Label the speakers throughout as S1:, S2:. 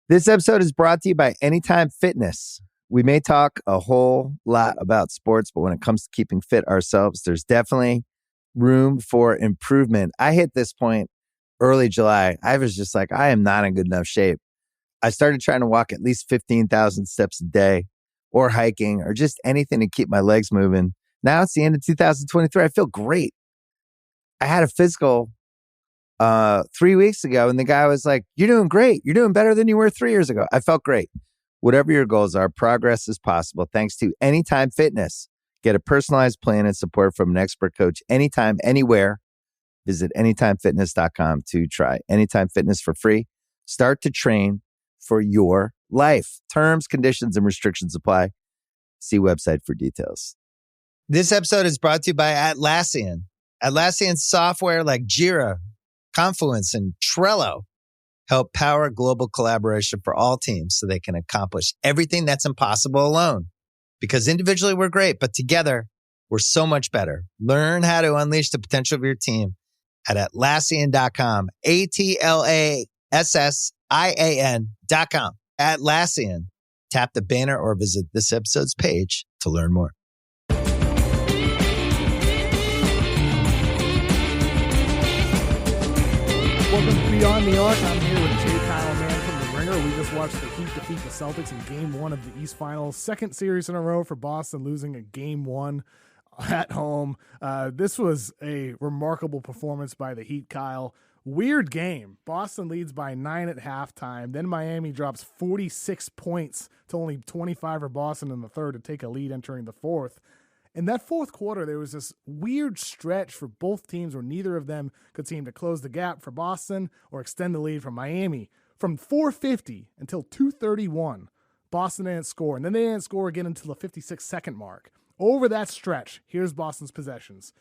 S1: This episode is brought to you by Anytime Fitness. We may talk a whole lot about sports, but when it comes to keeping fit ourselves, there's definitely room for improvement. I hit this point early July. I was just like, I am not in good enough shape. I started trying to walk at least 15,000 steps a day or hiking or just anything to keep my legs moving. Now it's the end of 2023. I feel great. I had a physical 3 weeks ago, and the guy was like, "You're doing great. You're doing better than you were 3 years ago." I felt great. Whatever your goals are, progress is possible thanks to Anytime Fitness. Get a personalized plan and support from an expert coach anytime, anywhere. Visit anytimefitness.com to try Anytime Fitness for free. Start to train for your life. Terms, conditions, and restrictions apply. See website for details. This episode is brought to you by Atlassian. Atlassian software like Jira, Confluence, and Trello help power global collaboration for all teams so they can accomplish everything that's impossible alone. Because individually we're great, but together we're so much better. Learn how to unleash the potential of your team at Atlassian.com. Atlassian.com. Atlassian. Tap the banner or visit this episode's page to learn more.
S2: Welcome to Beyond the Arc. I'm here with J. Kyle Mann from The Ringer. We just watched the Heat defeat the Celtics in Game 1 of the East Finals. Second series in a row for Boston, losing a Game 1 at home. This was a remarkable performance by the Heat, Kyle. Weird game. Boston leads by 9 at halftime. Then Miami drops 46 points to only 25 for Boston in the third to take a lead entering the fourth. In that fourth quarter, there was this weird stretch for both teams where neither of them could seem to close the gap for Boston or extend the lead from Miami. From 4:50 until 2:31, Boston didn't score, and then they didn't score again until the 56-second mark. Over that stretch, here's Boston's possessions.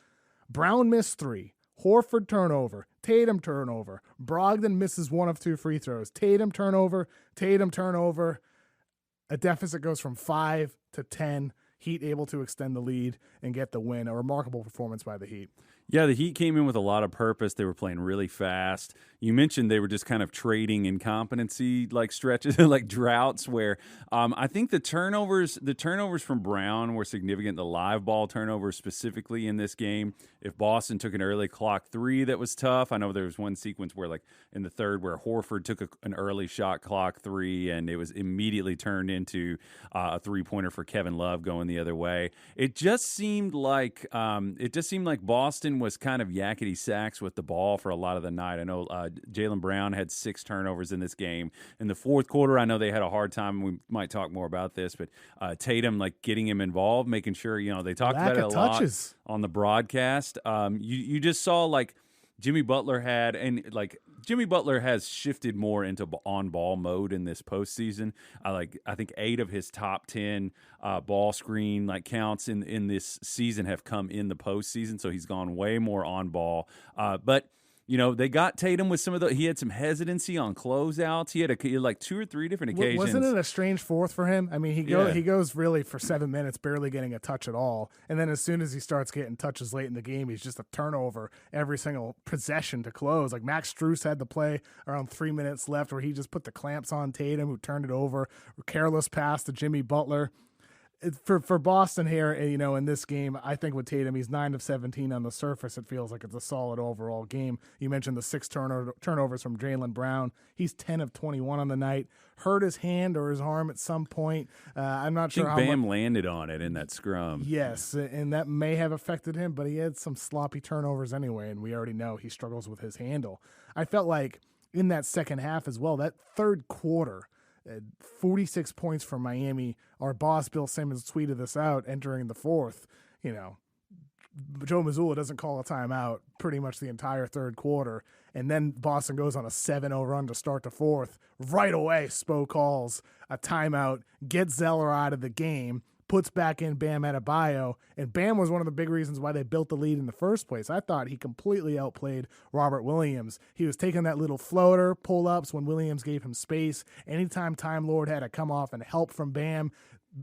S2: Brown missed 3. Horford turnover. Tatum turnover. Brogdon misses 1 of 2 free throws. Tatum turnover. A deficit goes from 5 to 10. Heat able to extend the lead and get the win. A remarkable performance by the Heat.
S3: Yeah, the Heat came in with a lot of purpose. They were playing really fast. You mentioned they were just kind of trading incompetency like stretches, like droughts where I think the turnovers from Brown were significant. The live ball turnovers specifically in this game. If Boston took an early clock 3, that was tough. I know there was one sequence where like in the third where Horford took an early shot clock 3 and it was immediately turned into a 3-pointer for Kevin Love going the other way. It just seemed like Boston was kind of yakety sacks with the ball for a lot of the night. I know Jaylen Brown had 6 turnovers in this game. In the fourth quarter, I know they had a hard time. We might talk more about this, but Tatum, like getting him involved, making sure, they talked about it a lot on the broadcast. You just saw like Jimmy Butler has shifted more into on-ball mode in this postseason. I think 8 of his top 10 ball screen counts in this season have come in the postseason, so he's gone way more on-ball. But they got Tatum with he had some hesitancy on closeouts. He had 2 or 3 different occasions.
S2: Wasn't it a strange fourth for him? I mean, he goes really for 7 minutes, barely getting a touch at all. And then as soon as he starts getting touches late in the game, he's just a turnover every single possession to close. Like Max Strus had the play around 3 minutes left where he just put the clamps on Tatum, who turned it over. Careless pass to Jimmy Butler. For Boston here, in this game, I think with Tatum, he's 9 of 17 on the surface. It feels like it's a solid overall game. You mentioned the 6 turnovers from Jaylen Brown. He's 10 of 21 on the night. Hurt his hand or his arm at some point. I'm not sure
S3: how Bam landed on it in that scrum.
S2: Yes, and that may have affected him, but he had some sloppy turnovers anyway, and we already know he struggles with his handle. I felt like in that second half as well, that third quarter, 46 points for Miami. Our boss, Bill Simmons, tweeted this out entering the fourth. Joe Mazzulla doesn't call a timeout pretty much the entire third quarter. And then Boston goes on a 7-0 run to start the fourth. Right away, Spo calls a timeout, gets Zeller out of the game, puts back in Bam Adebayo, and Bam was one of the big reasons why they built the lead in the first place. I thought he completely outplayed Robert Williams. He was taking that little floater, pull-ups when Williams gave him space. Anytime Time Lord had to come off and help from Bam,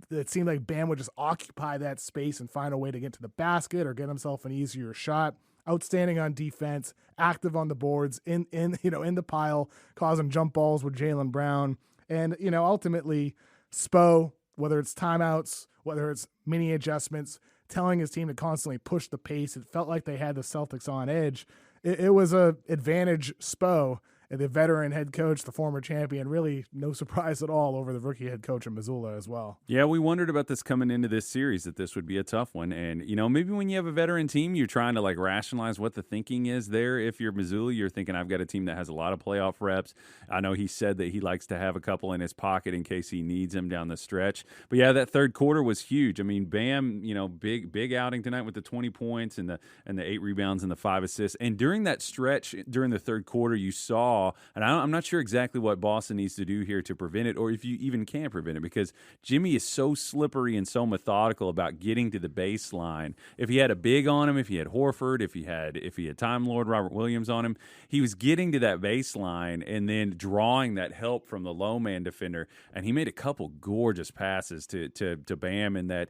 S2: it seemed like Bam would just occupy that space and find a way to get to the basket or get himself an easier shot. Outstanding on defense, active on the boards, in the pile, causing jump balls with Jaylen Brown. And, ultimately, Spo, whether it's timeouts, whether it's mini adjustments, telling his team to constantly push the pace, it felt like they had the Celtics on edge. It was a advantage Spo, the veteran head coach, the former champion, really no surprise at all over the rookie head coach in Missoula as well.
S3: Yeah, we wondered about this coming into this series, that this would be a tough one. And, maybe when you have a veteran team, you're trying to rationalize what the thinking is there. If you're Missoula, you're thinking, I've got a team that has a lot of playoff reps. I know he said that he likes to have a couple in his pocket in case he needs them down the stretch. But yeah, that third quarter was huge. I mean, Bam, big outing tonight with the 20 points and the 8 rebounds and the 5 assists. And during that stretch, during the third quarter, you saw, and I'm not sure exactly what Boston needs to do here to prevent it, or if you even can prevent it, because Jimmy is so slippery and so methodical about getting to the baseline. If he had a big on him, if he had Horford, if he had Time Lord Robert Williams on him, he was getting to that baseline and then drawing that help from the low man defender. And he made a couple gorgeous passes to Bam in that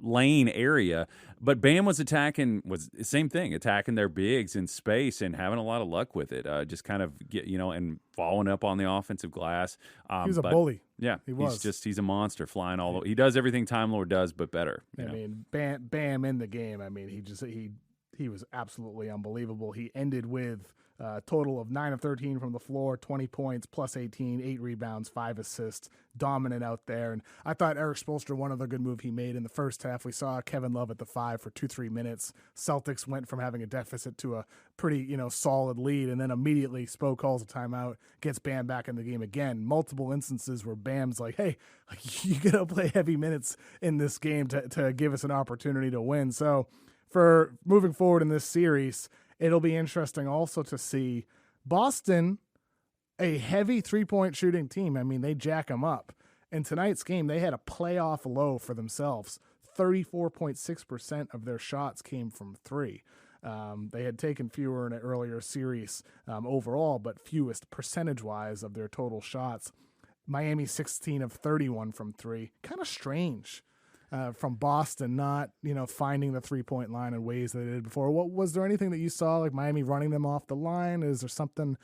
S3: lane area. But Bam was attacking their bigs in space and having a lot of luck with it. Just kind of and following up on the offensive glass.
S2: He was a bully.
S3: Yeah,
S2: he was.
S3: He's a monster flying all over. He does everything Time Lord does, but better.
S2: I mean, Bam in the game. I mean, he was absolutely unbelievable. He ended with a total of 9 of 13 from the floor, 20 points, plus 18, 8 rebounds, 5 assists, dominant out there. And I thought Eric Spoelstra, one other good move he made in the first half, we saw Kevin Love at the 5 for 2-3 minutes. Celtics went from having a deficit to a pretty, solid lead, and then immediately Spo calls a timeout, gets Bam back in the game again. Multiple instances where Bam's like, hey, you got to play heavy minutes in this game to give us an opportunity to win. So for moving forward in this series, it'll be interesting also to see Boston, a heavy three-point shooting team. I mean, they jack them up. In tonight's game, they had a playoff low for themselves. 34.6% of their shots came from three. They had taken fewer in an earlier series overall, but fewest percentage-wise of their total shots. Miami 16 of 31 from three. Kind of strange. From Boston, not finding the 3-point line in ways that they did before. What was there anything that you saw, like Miami running them off the line? Is there something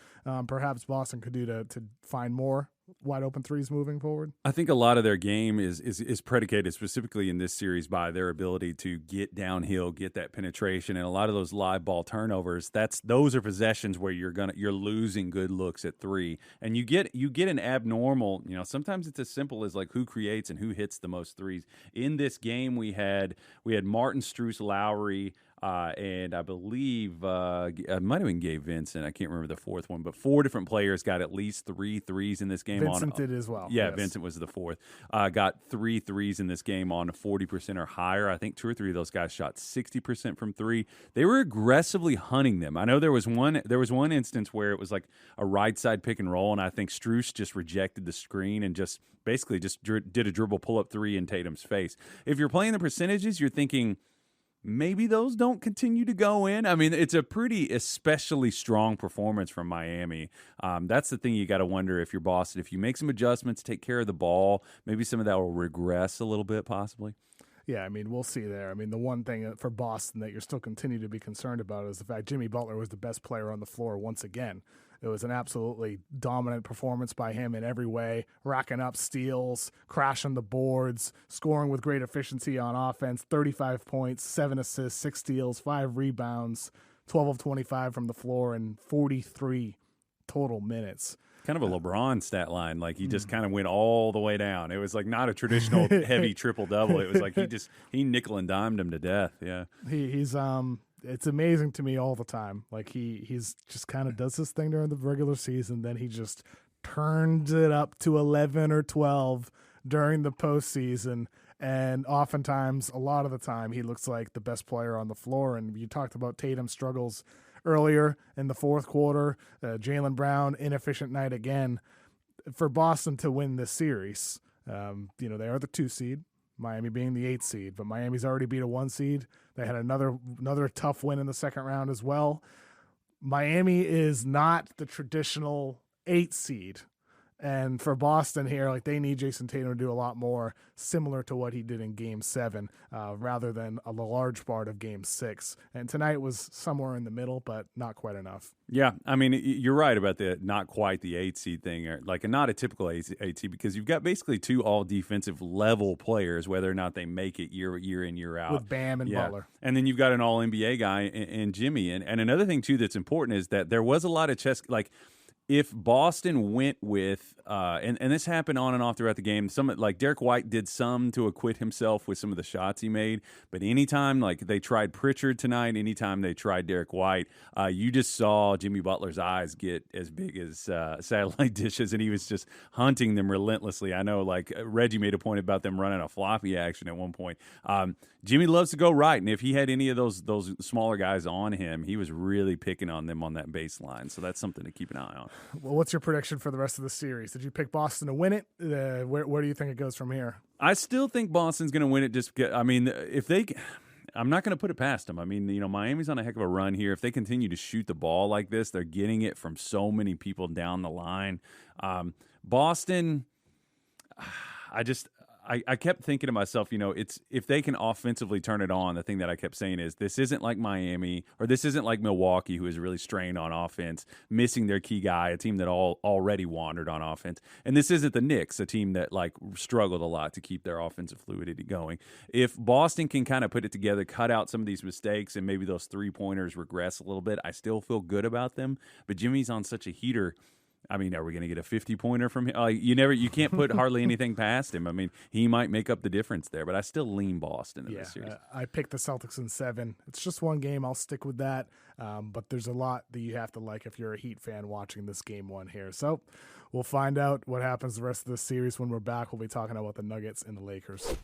S2: perhaps Boston could do to find more wide open threes moving forward?
S3: I think a lot of their game is predicated specifically in this series by their ability to get downhill, get that penetration, and a lot of those live ball turnovers. Those are possessions where you're losing good looks at three, and you get an abnormal. Sometimes it's as simple as who creates and who hits the most threes. In this game, we had Martin, Strus, Lowry. And I believe I might have been Gabe Vincent. I can't remember the fourth one, but 4 different players got at least 3 threes in this game.
S2: Vincent did as well.
S3: Yeah,
S2: yes.
S3: Vincent was the fourth. Got 3 threes in this game on 40% or higher. I think 2 or 3 of those guys shot 60% from three. They were aggressively hunting them. I know there was one instance where it was like a right side pick and roll, and I think Strus just rejected the screen and just basically did a dribble pull up 3 in Tatum's face. If you're playing the percentages, you're thinking, maybe those don't continue to go in. I mean, it's a pretty especially strong performance from Miami. That's the thing you got to wonder if you're Boston. If you make some adjustments, take care of the ball, maybe some of that will regress a little bit possibly.
S2: Yeah, I mean, we'll see there. I mean, the one thing for Boston that you're still continue to be concerned about is the fact Jimmy Butler was the best player on the floor once again. It was an absolutely dominant performance by him in every way, racking up steals, crashing the boards, scoring with great efficiency on offense, 35 points, 7 assists, 6 steals, 5 rebounds, 12 of 25 from the floor, and 43 total minutes.
S3: Kind of a LeBron stat line. He just kind of went all the way down. It was not a traditional heavy triple-double. It was he nickel and dimed him to death. Yeah.
S2: He's it's amazing to me all the time. He's just kind of does this thing during the regular season, then he just turns it up to 11 or 12 during the postseason. And oftentimes, a lot of the time, he looks like the best player on the floor. And you talked about Tatum's struggles earlier in the fourth quarter. Jaylen Brown, inefficient night again. For Boston to win this series, they are the 2 seed. Miami being the 8th seed, but Miami's already beat a 1 seed. They had another tough win in the second round as well. Miami is not the traditional 8 seed. And for Boston here, like they need Jason Tatum to do a lot more, similar to what he did in Game 7, rather than a large part of Game 6. And tonight was somewhere in the middle, but not quite enough.
S3: Yeah, I mean, you're right about the not quite the 8 seed thing, or like not a typical 8 seed, because you've got basically two all defensive level players, whether or not they make it year in, year out.
S2: With Bam and Butler.
S3: And then you've got an all NBA guy in Jimmy. And another thing, too, that's important is that there was a lot of chess, like, if Boston went with, and this happened on and off throughout the game, some like Derek White did some to acquit himself with some of the shots he made, but anytime like they tried Pritchard tonight, anytime they tried Derek White, you just saw Jimmy Butler's eyes get as big as satellite dishes, and he was just hunting them relentlessly. I know, like Reggie made a point about them running a floppy action at one point. Jimmy loves to go right, and if he had any of those smaller guys on him, he was really picking on them on that baseline. So that's something to keep an eye on.
S2: Well, what's your prediction for the rest of the series? Did you pick Boston to win it? Where do you think it goes from here?
S3: I still think Boston's going to win it. I mean, I'm not going to put it past them. I mean, Miami's on a heck of a run here. If they continue to shoot the ball like this, they're getting it from so many people down the line. Boston, I kept thinking to myself, it's if they can offensively turn it on, the thing that I kept saying is this isn't like Miami or this isn't like Milwaukee, who is really strained on offense, missing their key guy, a team that already wandered on offense. And this isn't the Knicks, a team that like struggled a lot to keep their offensive fluidity going. If Boston can kind of put it together, cut out some of these mistakes, and maybe those three-pointers regress a little bit, I still feel good about them. But Jimmy's on such a heater. I mean, are we going to get a 50-pointer from him? You can't put hardly anything past him. I mean, he might make up the difference there, but I still lean Boston in this series.
S2: I picked the Celtics in 7. It's just one game. I'll stick with that. But there's a lot that you have to like if you're a Heat fan watching this Game 1 here. So we'll find out what happens the rest of the series. When we're back, we'll be talking about the Nuggets and the Lakers.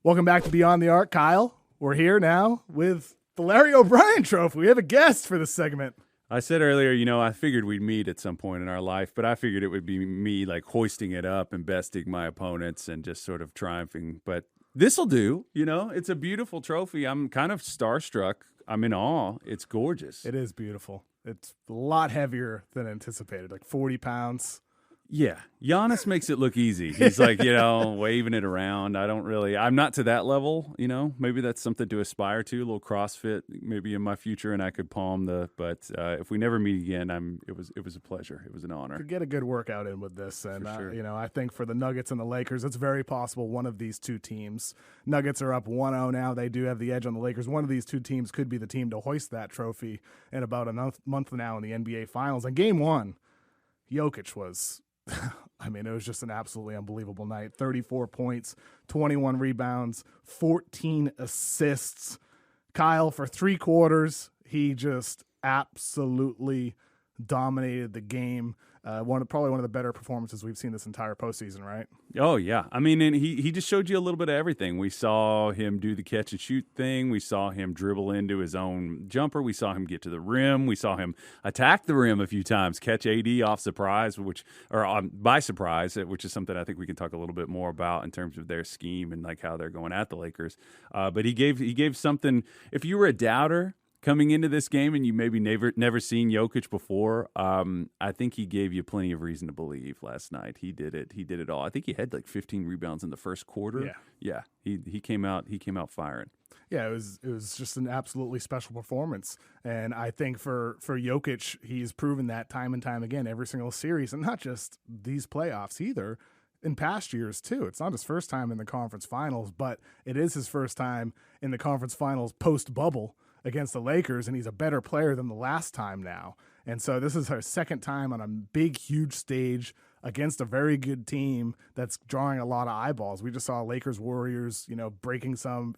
S2: Welcome back to Beyond the Arc, Kyle. We're here now with the Larry O'Brien Trophy. We have a guest for this segment.
S3: I said earlier, I figured we'd meet at some point in our life, but I figured it would be me like hoisting it up and besting my opponents and just sort of triumphing. But this'll do, it's a beautiful trophy. I'm kind of starstruck. I'm in awe. It's gorgeous.
S2: It is beautiful. It's a lot heavier than anticipated, like 40 pounds.
S3: Yeah. Giannis makes it look easy. He's like, waving it around. I'm not to that level, maybe that's something to aspire to, a little CrossFit maybe in my future, and I could palm but if we never meet again, it was a pleasure. It was an honor.
S2: Could get a good workout in with this. And,
S3: sure.
S2: I think for the Nuggets and the Lakers, it's very possible one of these two teams, Nuggets are up 1-0 now. They do have the edge on the Lakers. One of these two teams could be the team to hoist that trophy in about a month now in the NBA Finals. And Game 1, Jokic was... it was just an absolutely unbelievable night. 34 points, 21 rebounds, 14 assists. Kyle, for 3 quarters, he just absolutely dominated the game. Probably one of the better performances we've seen this entire postseason, right?
S3: Oh, yeah. And he just showed you a little bit of everything. We saw him do the catch and shoot thing. We saw him dribble into his own jumper. We saw him get to the rim. We saw him attack the rim a few times, catch AD off surprise, by surprise, which is something I think we can talk a little bit more about in terms of their scheme and like how they're going at the Lakers. But he gave something. If you were a doubter coming into this game and you maybe never seen Jokic before, I think he gave you plenty of reason to believe last night. He did it all. I think he had like 15 rebounds in the first quarter. Yeah. He came out firing.
S2: Yeah, it was just an absolutely special performance. And I think for Jokic, he's proven that time and time again, every single series, and not just these playoffs either. In past years, too. It's not his first time in the conference finals, but it is his first time in the conference finals post-bubble against the Lakers, and he's a better player than the last time now. And so this is our second time on a big, huge stage against a very good team that's drawing a lot of eyeballs. We just saw Lakers Warriors, breaking some,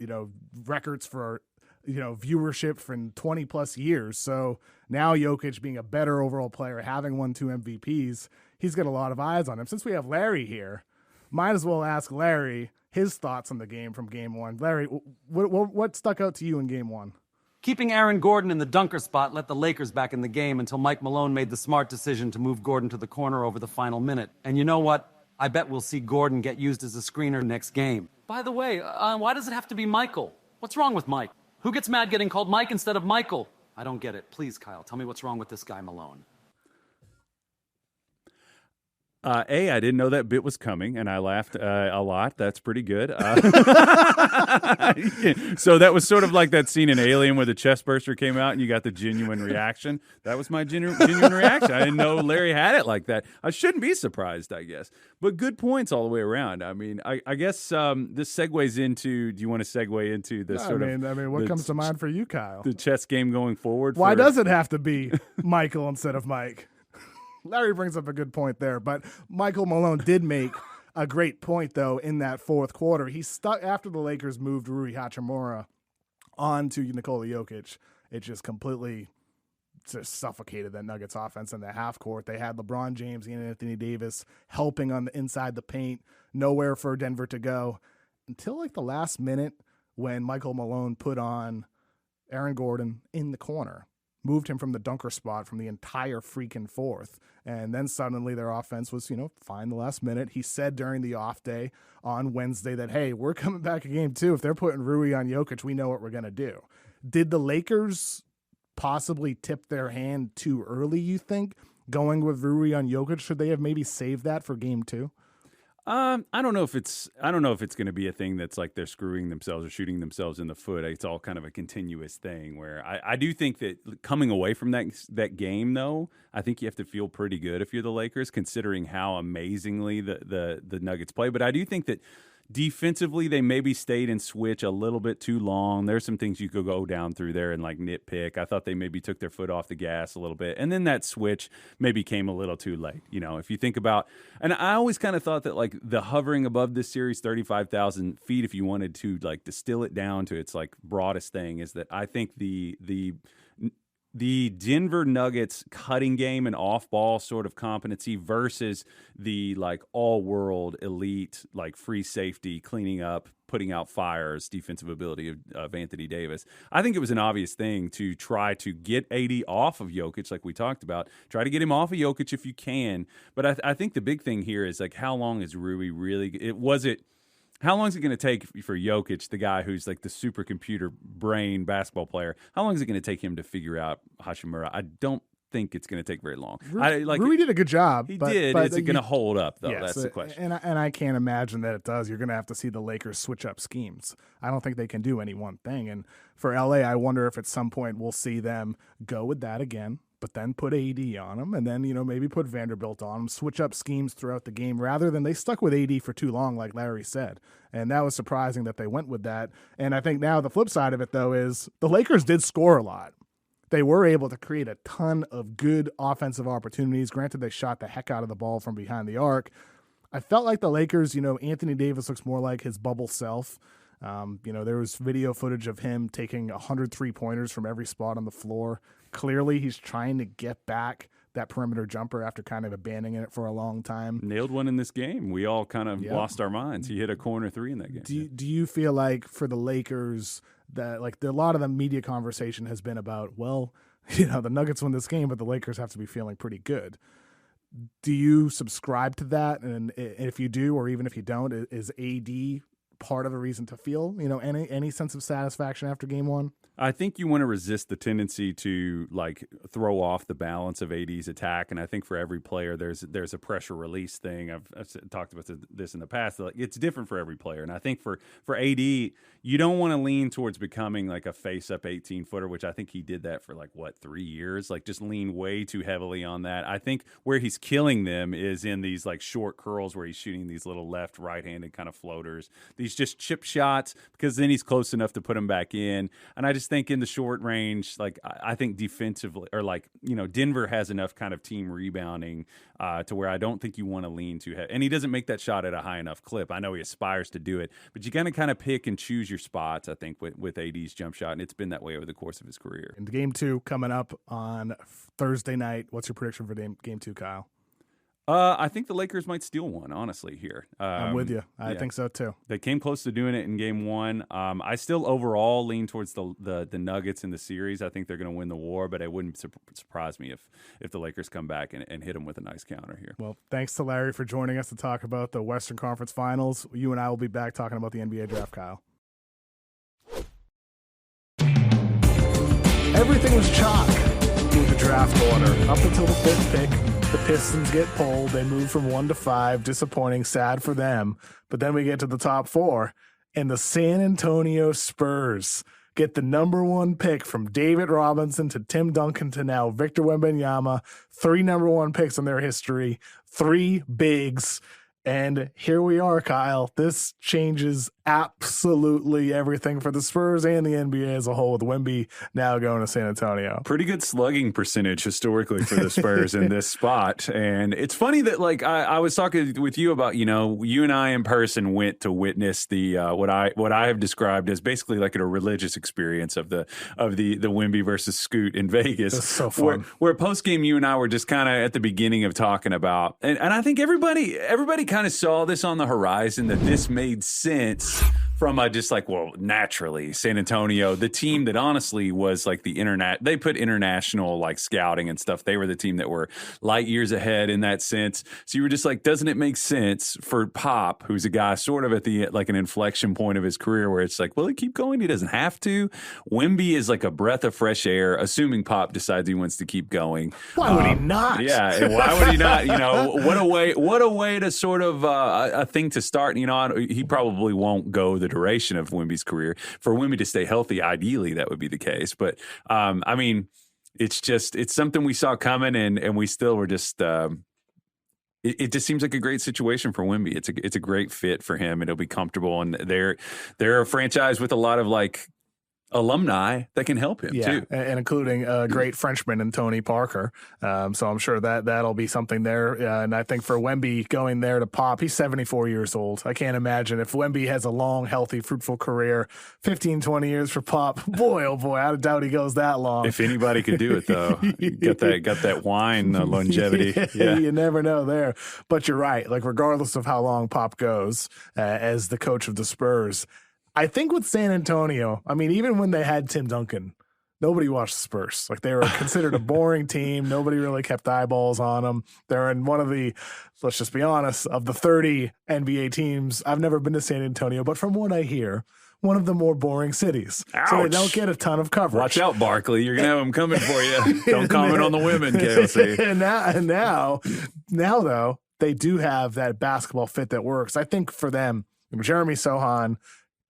S2: records for, viewership for 20-plus years. So now Jokic being a better overall player, having won 2 MVPs, he's got a lot of eyes on him. Since we have Larry here, might as well ask Larry his thoughts on the game from Game 1. Larry, what stuck out to you in Game 1?
S4: Keeping Aaron Gordon in the dunker spot let the Lakers back in the game until Mike Malone made the smart decision to move Gordon to the corner over the final minute. And you know what? I bet we'll see Gordon get used as a screener next game. By the way, why does it have to be Michael? What's wrong with Mike? Who gets mad getting called Mike instead of Michael? I don't get it. Please, Kyle, tell me what's wrong with this guy Malone.
S3: I didn't know that bit was coming, and I laughed a lot. That's pretty good. So that was sort of like that scene in Alien where the chest burster came out and you got the genuine reaction. That was my genuine reaction. I didn't know Larry had it like that. I shouldn't be surprised, I guess. But good points all the way around. I mean, I guess this segues into, do you want to segue into the
S2: what comes to mind for you, Kyle?
S3: The chess game going forward?
S2: Why does it have to be Michael instead of Mike? Larry brings up a good point there, but Michael Malone did make a great point, though, in that fourth quarter. He stuck after the Lakers moved Rui Hachimura on to Nikola Jokic. It just completely suffocated that Nuggets offense in the half court. They had LeBron James and Anthony Davis helping on the inside the paint, nowhere for Denver to go until like the last minute when Michael Malone put on Aaron Gordon in the corner. Moved him from the dunker spot from the entire freaking fourth. And then suddenly their offense was, fine the last minute. He said during the off day on Wednesday that, hey, we're coming back in game 2. If they're putting Rui on Jokic, we know what we're going to do. Did the Lakers possibly tip their hand too early, you think, going with Rui on Jokic? Should they have maybe saved that for game 2?
S3: I don't know if it's going to be a thing that's like they're screwing themselves or shooting themselves in the foot. It's all kind of a continuous thing where I do think that coming away from that game, though, I think you have to feel pretty good if you're the Lakers, considering how amazingly the Nuggets play. But I do think that defensively, they maybe stayed in switch a little bit too long. There's some things you could go down through there and like nitpick. I thought they maybe took their foot off the gas a little bit. And then that switch maybe came a little too late. If you think about, and I always kind of thought that like the hovering above this series, 35,000 feet, if you wanted to like distill it down to its like broadest thing, is that I think the Denver Nuggets cutting game and off-ball sort of competency versus the like all-world elite like free safety, cleaning up, putting out fires, defensive ability of Anthony Davis. I think it was an obvious thing to try to get AD off of Jokic, like we talked about. Try to get him off of Jokic if you can. But I think the big thing here is like how long is Rui really how long is it going to take for Jokic, the guy who's like the supercomputer brain basketball player? How long is it going to take him to figure out Hachimura? I don't think it's going to take very long.
S2: Rui did a good job.
S3: He did. Is it going to hold up, though?
S2: Yes,
S3: that's the question.
S2: And I can't imagine that it does. You're going to have to see the Lakers switch up schemes. I don't think they can do any one thing. And for LA, I wonder if at some point we'll see them go with that again, but then put AD on him, and then, maybe put Vanderbilt on him, switch up schemes throughout the game, rather than they stuck with AD for too long, like Larry said. And that was surprising that they went with that. And I think now the flip side of it, though, is the Lakers did score a lot. They were able to create a ton of good offensive opportunities. Granted, they shot the heck out of the ball from behind the arc. I felt like the Lakers, Anthony Davis looks more like his bubble self. There was video footage of him taking 100 3-pointers from every spot on the floor. Clearly, he's trying to get back that perimeter jumper after kind of abandoning it for a long time.
S3: Nailed one in this game. We all kind of lost our minds. He hit a corner 3 in that game.
S2: Do you feel like for the Lakers that like a lot of the media conversation has been about, the Nuggets win this game, but the Lakers have to be feeling pretty good. Do you subscribe to that? And if you do, or even if you don't, is AD part of a reason to feel, any sense of satisfaction after game 1?
S3: I think you want to resist the tendency to like throw off the balance of AD's attack, and I think for every player there's a pressure release thing. I've talked about this in the past. Like, it's different for every player, and I think for AD, you don't want to lean towards becoming like a face-up 18-footer, which I think he did that for 3 years. Like just lean way too heavily on that. I think where he's killing them is in these like short curls where he's shooting these little left, right-handed kind of floaters. These just chip shots, because then he's close enough to put them back in. And I just think in the short range, like I think defensively, or Denver has enough kind of team rebounding to where I don't think you want to lean too heavy. And he doesn't make that shot at a high enough clip. I know he aspires to do it, but you got to kind of pick and choose your spots, I think, with AD's jump shot, and it's been that way over the course of his career.
S2: And game 2 coming up on Thursday night. What's your prediction for game 2, Kyle?
S3: I think the Lakers might steal one, honestly, here.
S2: I'm with you. I think so, too.
S3: They came close to doing it in game 1. I still overall lean towards the Nuggets in the series. I think they're going to win the war, but it wouldn't surprise me if the Lakers come back and hit them with a nice counter here.
S2: Well, thanks to Larry for joining us to talk about the Western Conference Finals. You and I will be back talking about the NBA draft, Kyle. everything was chalk with the draft order. Up until the 5th pick, the Pistons get pulled. They move from 1 to 5. Disappointing, sad for them. But then we get to the top 4, and the San Antonio Spurs get the number 1 pick from David Robinson to Tim Duncan to now Victor Wembanyama. 3 number 1 picks in their history, 3 bigs. And here we are, Kyle. This changes absolutely everything for the Spurs and the NBA as a whole, with Wemby now going to San Antonio.
S3: Pretty good slugging percentage historically for the Spurs in this spot. And it's funny that, like, I was talking with you about, you and I in person went to witness the what I have described as basically like a religious experience of the Wemby versus Scoot in Vegas.
S2: That's so fun.
S3: Where post game you and I were just kind of at the beginning of talking about, and I think everybody kind of saw this on the horizon, that this made sense from just like, well, naturally, San Antonio, the team that honestly was like they put international like scouting and stuff. They were the team that were light years ahead in that sense. So you were just like, doesn't it make sense for Pop, who's a guy sort of at the like an inflection point of his career where it's like, well, he keep going, he doesn't have to. Wemby is like a breath of fresh air, assuming Pop decides he wants to keep going.
S2: Why would he not?
S3: Yeah, and why would he not? What a way to sort of a thing to start. He probably won't go the duration of Wemby's career. For Wemby to stay healthy, ideally that would be the case. But I mean, it's something we saw coming, and we still were just. It just seems like a great situation for Wemby. It's a great fit for him, and it'll be comfortable. And they're a franchise with a lot of like alumni that can help him too,
S2: and including a great Frenchman in Tony Parker. So I'm sure that'll be something there. And I think for Wemby going there to Pop, he's 74 years old. I can't imagine if Wemby has a long, healthy, fruitful career, 15, 20 years for Pop. Boy, oh boy, I doubt he goes that long.
S3: If anybody could do it though, got that wine longevity. Yeah.
S2: You never know there. But you're right. Like regardless of how long Pop goes as the coach of the Spurs, I think with San Antonio, I mean, even when they had Tim Duncan, nobody watched the Spurs. Like they were considered a boring team. Nobody really kept eyeballs on them. They're in one of the, let's just be honest, of the 30 NBA teams. I've never been to San Antonio, but from what I hear, one of the more boring cities.
S3: Ouch.
S2: So they don't get a ton of coverage.
S3: Watch out, Barkley. You're going to have them coming for you. Don't comment on the women, KOC.
S2: and now, though, they do have that basketball fit that works. I think for them, Jeremy Sohan,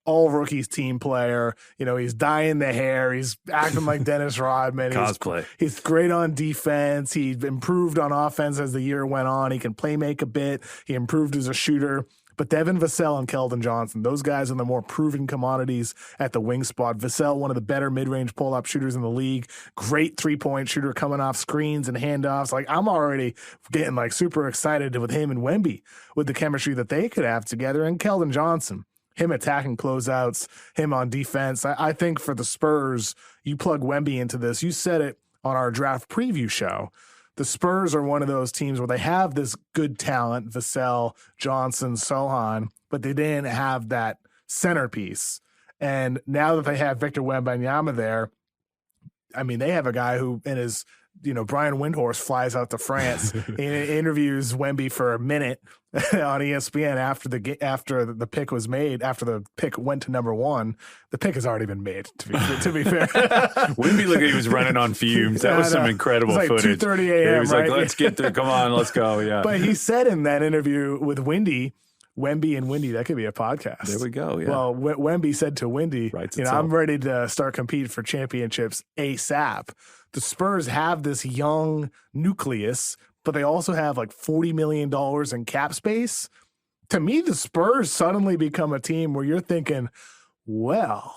S2: all rookies team player. He's dyeing the hair. He's acting like Dennis Rodman.
S3: Cosplay.
S2: He's great on defense. He improved on offense as the year went on. He can play make a bit. He improved as a shooter. But Devin Vassell and Keldon Johnson, those guys are the more proven commodities at the wing spot. Vassell, one of the better mid-range pull-up shooters in the league. Great three-point shooter coming off screens and handoffs. Like, I'm already getting like super excited with him and Wemby with the chemistry that they could have together. And Keldon Johnson, him attacking closeouts, him on defense. I think for the Spurs, you plug Wemby into this. You said it on our draft preview show. The Spurs are one of those teams where they have this good talent, Vassell, Johnson, Sohan, but they didn't have that centerpiece. And now that they have Victor Wembanyama there, I mean, they have a guy who in his Brian Windhorst flies out to France and interviews Wemby for a minute on ESPN after the pick was made. After the pick went to number 1, the pick has already been made. To be fair,
S3: Wemby looked like he was running on fumes. That was some incredible footage.
S2: 2:30 a.m.
S3: He was
S2: right?
S3: like, "Let's get there. Come on, let's go." Yeah.
S2: But he said in that interview with Wemby and Wendy, that could be a podcast.
S3: There we go. Yeah.
S2: Well, Wemby said to Wendy,
S3: itself.
S2: I'm ready to start competing for championships ASAP. The Spurs have this young nucleus, but they also have like $40 million in cap space. To me, the Spurs suddenly become a team where you're thinking, well,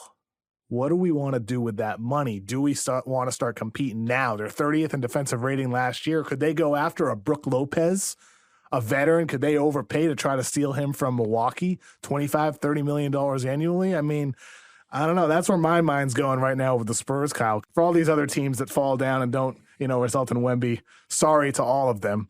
S2: what do we want to do with that money? Do we want to start competing now? They're 30th in defensive rating last year. Could they go after a Brook Lopez, a veteran? Could they overpay to try to steal him from Milwaukee? $25, $30 million annually? I mean, I don't know. That's where my mind's going right now with the Spurs, Kyle. For all these other teams that fall down and don't, result in Wemby, sorry to all of them.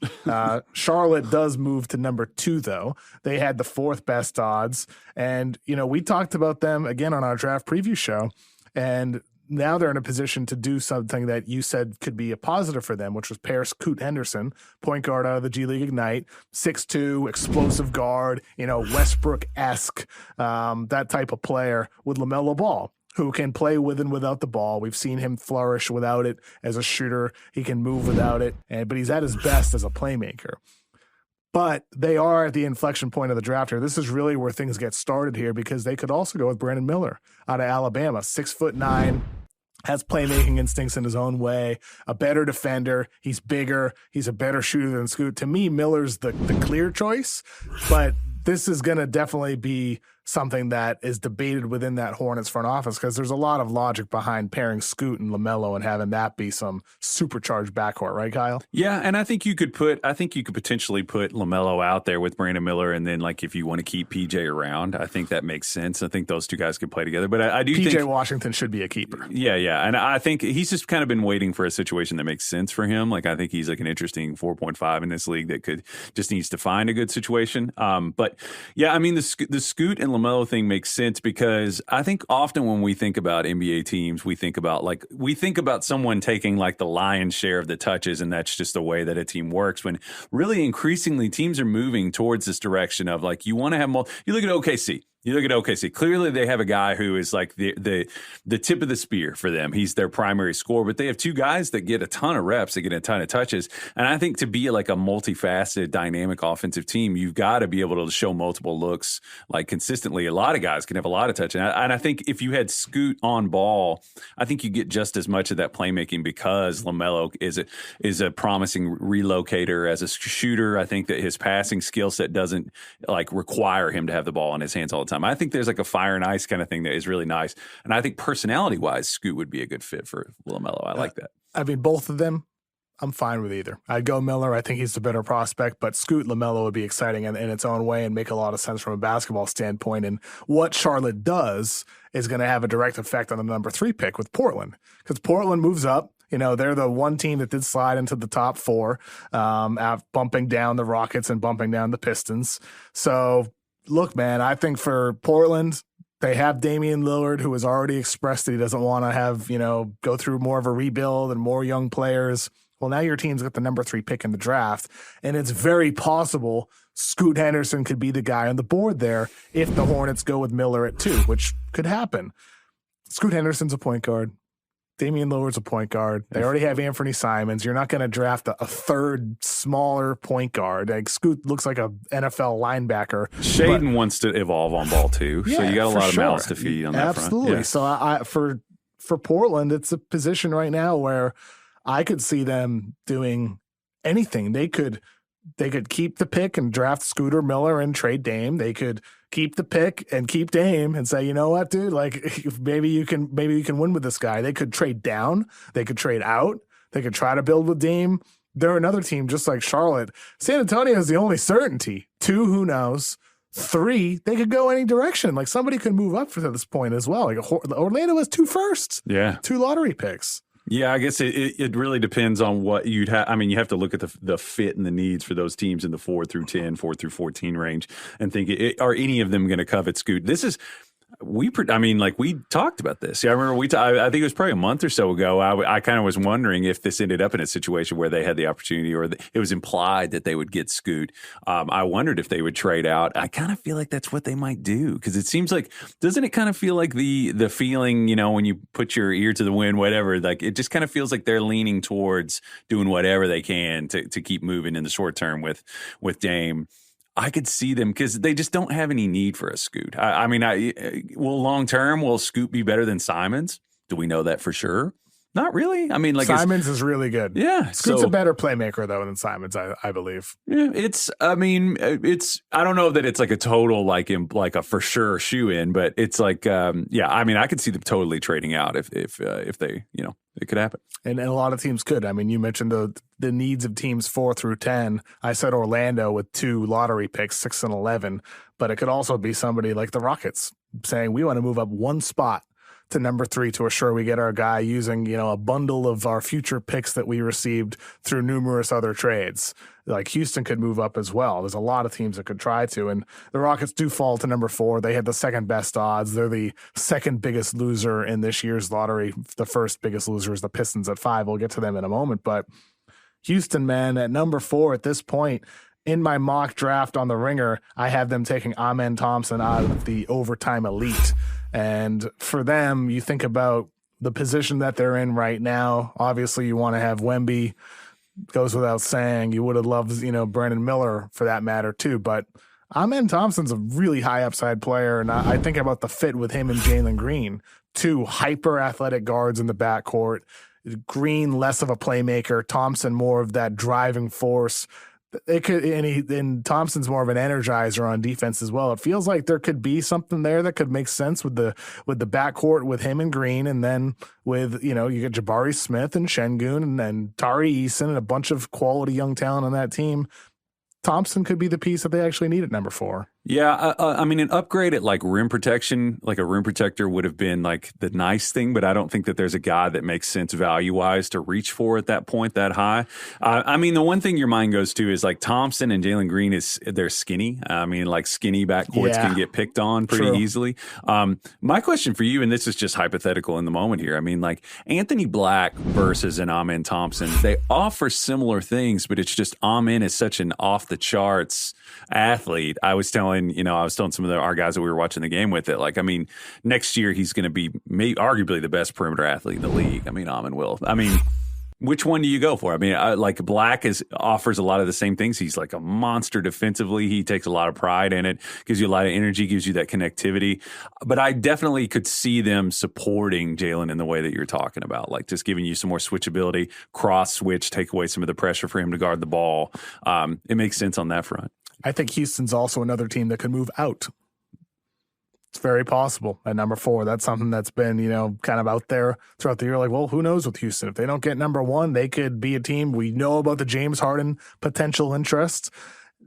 S2: Charlotte does move to number 2, though. They had the 4th best odds. And, we talked about them again on our draft preview show. And now they're in a position to do something that you said could be a positive for them, which was pair Scoot Henderson, point guard out of the G League Ignite, 6'2", explosive guard, Westbrook-esque, that type of player with LaMelo Ball. who can play with and without the ball. We've seen him flourish without it as a shooter. He can move without it, but he's at his best as a playmaker. But they are at the inflection point of the draft here. This is really where things get started here, because they could also go with Brandon Miller out of Alabama, 6'9", has playmaking instincts in his own way, a better defender. He's bigger. He's a better shooter than Scoot. To me, Miller's the clear choice, but this is going to definitely be something that is debated within that Hornets front office, because there's a lot of logic behind pairing Scoot and LaMelo and having that be some supercharged backcourt, right, Kyle?
S3: Yeah, and I think you could potentially put LaMelo out there with Brandon Miller, and then like if you want to keep PJ around, I think that makes sense. I think those two guys could play together. But I do think
S2: PJ Washington should be a keeper.
S3: Yeah, and I think he's just kind of been waiting for a situation that makes sense for him. Like I think he's like an interesting 4.5 in this league that just needs to find a good situation. But yeah, I mean the Scoot and LaMelo thing makes sense, because I think often when we think about NBA teams, we think about someone taking like the lion's share of the touches, and that's just the way that a team works. When really increasingly teams are moving towards this direction of like you want to have you look at OKC. Clearly, they have a guy who is like the tip of the spear for them. He's their primary scorer, but they have two guys that get a ton of reps, that get a ton of touches. And I think to be like a multifaceted, dynamic offensive team, you've got to be able to show multiple looks like consistently. A lot of guys can have a lot of touch, and I think if you had Scoot on ball, I think you get just as much of that playmaking, because LaMelo is a promising relocator as a shooter. I think that his passing skill set doesn't like require him to have the ball in his hands all the time. I think there's like a fire and ice kind of thing that is really nice. And I think personality-wise, Scoot would be a good fit for LaMelo. I like that.
S2: I mean, both of them, I'm fine with either. I'd go Miller. I think he's the better prospect, but Scoot LaMelo would be exciting in its own way and make a lot of sense from a basketball standpoint. And what Charlotte does is going to have a direct effect on the number 3 pick with Portland, because Portland moves up. You know, they're the one team that did slide into the top 4, bumping down the Rockets and bumping down the Pistons. So, look, man, I think for Portland, they have Damian Lillard, who has already expressed that he doesn't want to have, go through more of a rebuild and more young players. Well, now your team's got the number 3 pick in the draft, and it's very possible Scoot Henderson could be the guy on the board there if the Hornets go with Miller at 2, which could happen. Scoot Henderson's a point guard. Damian Lillard's a point guard. They already have Anthony Simons. You're not going to draft a third smaller point guard. Like Scoot looks like a NFL linebacker.
S3: Shaden wants to evolve on ball too, so you got a lot of mouths to feed on that front.
S2: Absolutely. Yeah. So for Portland, it's a position right now where I could see them doing anything. They could keep the pick and draft Scooter Miller and trade Dame. They could keep the pick and keep Dame and say, you know what, dude, like maybe you can win with this guy. They could trade down. They could trade out. They could try to build with Dame. They're another team just like Charlotte. San Antonio is the only certainty. 2, who knows? 3, they could go any direction. Like somebody could move up to this point as well. Like Orlando has 2 firsts.
S3: Yeah.
S2: 2 lottery picks.
S3: Yeah, I guess it really depends on what you'd have. I mean, you have to look at the fit and the needs for those teams in the 4 through 10, 4 through 14 range and think, are any of them going to covet Scoot? We talked about this. Yeah, I remember I think it was probably a month or so ago. I kind of was wondering if this ended up in a situation where they had the opportunity, or it was implied that they would get Scoot. I wondered if they would trade out. I kind of feel like that's what they might do, because it seems like, doesn't it kind of feel like the feeling, when you put your ear to the wind, whatever, like it just kind of feels like they're leaning towards doing whatever they can to keep moving in the short term with Dame. I could see them, because they just don't have any need for a Scoot. Long term, will Scoot be better than Simons? Do we know that for sure? Not really. I mean, like
S2: Simons is really good.
S3: Yeah,
S2: Scoot's a better playmaker though than Simons, I believe.
S3: Yeah, I don't know that it's like a total like a for sure shoe in, but it's like I could see them totally trading out if they it could happen.
S2: And a lot of teams could. I mean, you mentioned the needs of teams 4 through 10. I said Orlando with 2 lottery picks, 6 and 11, but it could also be somebody like the Rockets saying we want to move up 1 spot to number 3 to assure we get our guy, using, a bundle of our future picks that we received through numerous other trades. Like Houston could move up as well. There's a lot of teams that could try to, and the Rockets do fall to number 4. They had the second best odds. They're the second biggest loser in this year's lottery. The first biggest loser is the Pistons at 5. We'll get to them in a moment, but Houston, man, at number 4 at this point, in my mock draft on the Ringer, I have them taking Amen Thompson out of the overtime elite. And for them, you think about the position that they're in right now. Obviously, you want to have Wemby, goes without saying. You would have loved, Brandon Miller for that matter too. But Amen Thompson's a really high upside player, and I think about the fit with him and Jalen Green, two hyper athletic guards in the backcourt. Green less of a playmaker, Thompson more of that driving force. It could, and Thompson's more of an energizer on defense as well. It feels like there could be something there that could make sense with the backcourt with him and Green, and then with you get Jabari Smith and Şengün and then Tari Eason and a bunch of quality young talent on that team. Thompson could be the piece that they actually need at number 4.
S3: Yeah, I mean, an upgrade at like rim protection, like a rim protector would have been like the nice thing, but I don't think that there's a guy that makes sense value-wise to reach for at that point that high. I mean, the one thing your mind goes to is like Thompson and Jalen Green they're skinny. I mean, like skinny backcourts can get picked on pretty easily. My question for you, and this is just hypothetical in the moment here, I mean, like Anthony Black versus an Amen Thompson, they offer similar things, but it's just Amen is such an off-the-charts athlete. I was telling some of our guys that we were watching the game with it. Like, I mean, next year he's going to be arguably the best perimeter athlete in the league. I mean, Amen will. I mean, which one do you go for? I mean, like Black offers a lot of the same things. He's like a monster defensively. He takes a lot of pride in it, gives you a lot of energy, gives you that connectivity. But I definitely could see them supporting Jalen in the way that you're talking about, like just giving you some more switchability, cross switch, take away some of the pressure for him to guard the ball. It makes sense on that front.
S2: I think Houston's also another team that could move out. It's very possible at number 4. That's something that's been, kind of out there throughout the year. Like, well, who knows with Houston? If they don't get number 1, they could be a team. We know about the James Harden potential interest.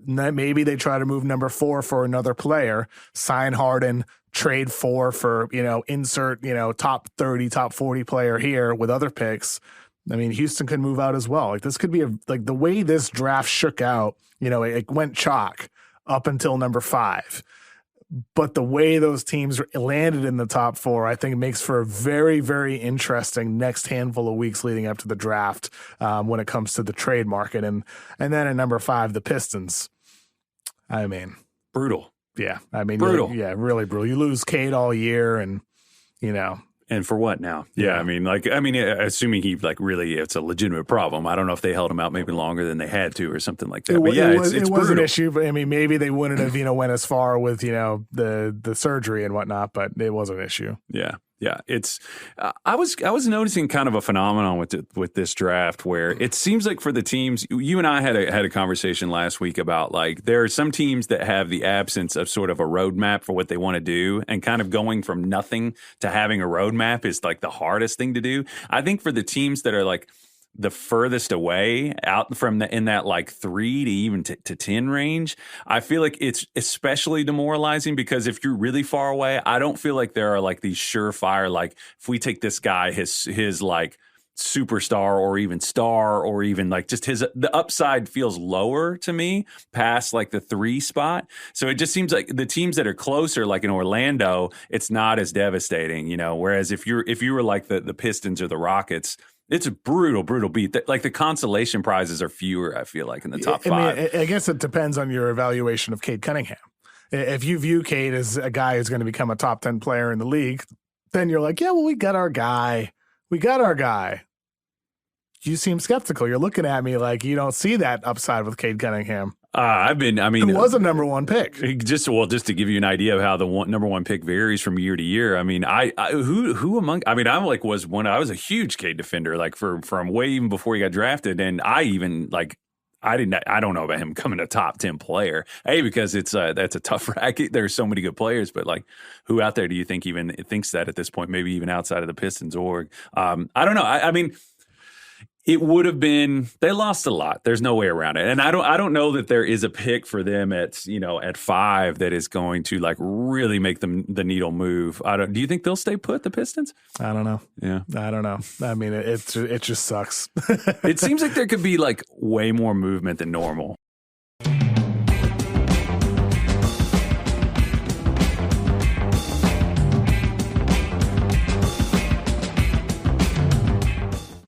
S2: Maybe they try to move number 4 for another player, sign Harden, trade 4 for, insert, top 30, top 40 player here with other picks. I mean, Houston could move out as well. Like, this could be the way this draft shook out, it went chalk up until number 5. But the way those teams landed in the top 4, I think makes for a very, very interesting next handful of weeks leading up to the draft when it comes to the trade market. And then at number 5, the Pistons. I mean,
S3: brutal.
S2: Yeah. I mean,
S3: brutal.
S2: Yeah, really brutal. You lose Cade all year and,
S3: And for what now? Yeah, I mean, assuming he really, it's a legitimate problem. I don't know if they held him out maybe longer than they had to or something like that. It
S2: was an issue. But I mean, maybe they wouldn't have, went as far with, the surgery and whatnot, but it was an issue.
S3: Yeah. Yeah, it's. I was noticing kind of a phenomenon with this draft where it seems like for the teams, you and I had a conversation last week about like there are some teams that have the absence of sort of a roadmap for what they want to do, and kind of going from nothing to having a roadmap is like the hardest thing to do. I think for the teams that are like the furthest away out from in that like 3 to even to 10 range, I feel like it's especially demoralizing because if you're really far away, I don't feel like there are like these surefire, like if we take this guy, his like superstar or even star or even like just the upside feels lower to me past like the 3 spot. So it just seems like the teams that are closer, like in Orlando, it's not as devastating, whereas if you were like the Pistons or the Rockets, it's a brutal beat. Like the consolation prizes are fewer, I feel like, in the top 5.
S2: I mean, I guess it depends on your evaluation of Cade Cunningham. If you view Cade as a guy who's going to become a top 10 player in the league, then you're like, yeah, well, we got our guy. You seem skeptical. You're looking at me like you don't see that upside with Cade Cunningham. Who was a number 1 pick.
S3: Just to give you an idea of how the number 1 pick varies from year to year. I mean, I was a huge Cade defender, like from way even before he got drafted. And I don't know about him becoming a top 10 player. Because that's a tough racket. There's so many good players, but like who out there do you think even thinks that at this point, maybe even outside of the Pistons org? I don't know. I mean, it would have been, they lost a lot. There's no way around it. And I don't know that there is a pick for them at 5 that is going to like really make them the needle move. Do you think they'll stay put, the Pistons?
S2: I don't know.
S3: Yeah.
S2: I don't know. I mean, it just sucks.
S3: It seems like there could be like way more movement than normal.